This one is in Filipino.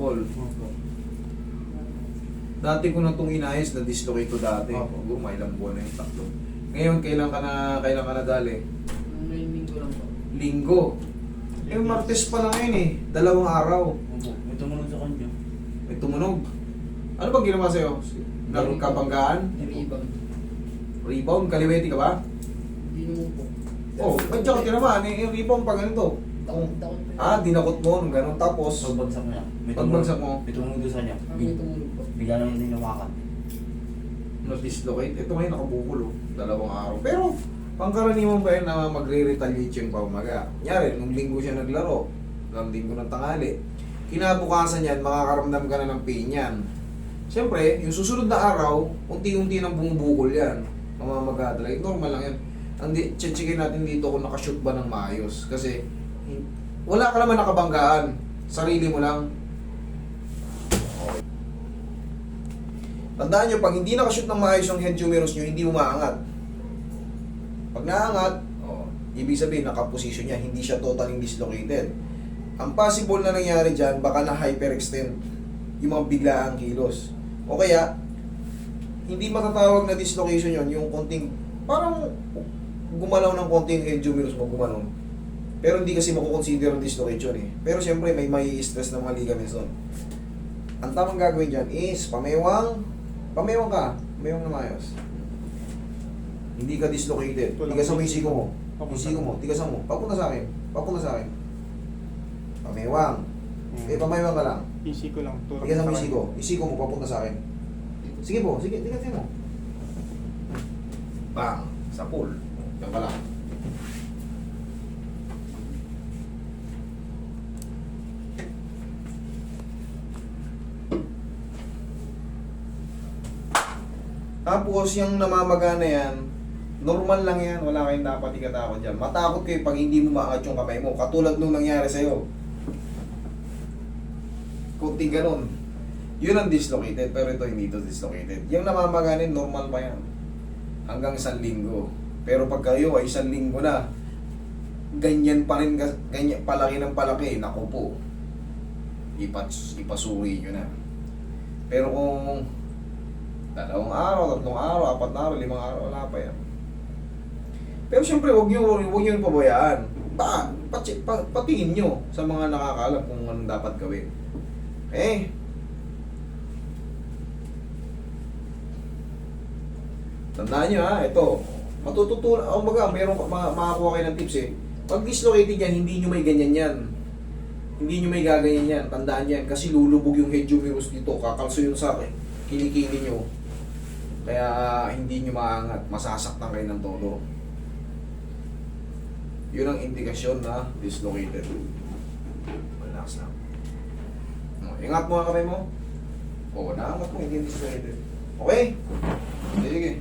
ball. Opo. Dati ko na itong inayos na dislocate ko dati. Opo. Siguro may ilang buwan na yung tatlo. Ngayon, kailan ka na dali? May linggo lang po. Linggo. Eh, Martes pa lang ngayon eh. 2 araw. Opo. May tumunog sa kanya. May tumunog. Ano bang ginawa sa'yo? Nagkabanggaan? Rebound. Rebound? Kaliweti ka ba? Hindi naman po. Oh, nandiyan ka naman. Yung rebound pa ganito. Takot po. Dinakot mo nung gano'n. Tapos, Pagbagsak niya. Pagbagsak mo? May tumunog doon sa kanya. May tumulog po. Bigla naman tinawakan. na-dislocate. Ito ngayon nakabukol 2 araw. Pero, pangkaraniwan ba yun na magre-retaliate yung paumaga? Kunyari, nung linggo siya naglaro, ng linggo ng tanghali, kinabukasan yan, makakaramdam ka na ng pain yan. Siyempre, yung susunod na araw, unti-unti nang bumubukol yan. Mamamaga talaga. Normal lang yan. Ang checkin natin dito kung nakashoot ba ng maayos. Kasi, wala ka naman nakabanggaan. Sarili mo lang. Okay. Tandaan nyo, pag hindi nakashoot ng maayos yung head humerus nyo, hindi umaangat. Pag naangat, ibig sabihin, nakaposisyon niya, hindi siya totally dislocated. Ang possible na nangyari dyan, baka na hyperextend yung mga biglaang kilos. O kaya, hindi matatawag na dislocation yon yung konting, parang gumalaw ng konting head humerus mo, gumalaw. Pero hindi kasi makukonsider ang dislocation eh. Pero siyempre, may stress ng mga ligaments doon. Ang tamang gagawin dyan is, pamewang ka, pamewang na maayos. Hindi ka dislocated. Tigasan mo yung siko mo. Yung siko mo, tigasan mo. Papunta sa akin. Pamewang. Pamewang ka lang. Isiko lang. Tigasan mo yung siko. Yung siko mo, papunta sa akin. Sige po, sige, tigasan mo. Bang! Sa pool. Yan ka lang. Tapos yung namamaga na yan, normal lang yan, wala kayong dapat ikatakot dyan. Matakot kayo pag hindi mo maangat yung kamay mo, katulad nung nangyari sa'yo. Kunting ganun. Yun ang dislocated, pero ito hindi ito dislocated. Yung namamaganin, normal pa yan. Hanggang 1 linggo. Pero pag kayo ay 1 linggo na, ganyan pa rin, ganyan, palaki ng palaki, naku po. Ipasuri nyo na. Pero kung 2 araw, 3 araw, 4 araw, 5 araw, wala pa yan. Pero siyempre, huwag nyo pabayaan. Patingin nyo sa mga nakakaalam kung anong dapat gawin. Okay? Tandaan nyo ha, ito. Matututunan, meron makakuha kayo ng tips eh. Pag dislocated yan, hindi nyo may ganyan yan. Hindi nyo may gaganyan yan. Tandaan yan, kasi lulubog yung head humerus dito. Kakalso yun sa kinikini nyo. Kaya hindi nyo maangat, masasaktan kayo ng todo. Yun ang indikasyon na dislocated. Relax na. Ingat mo ang kamay mo. Naangat mo, hindi dislocated. Okay? Sige.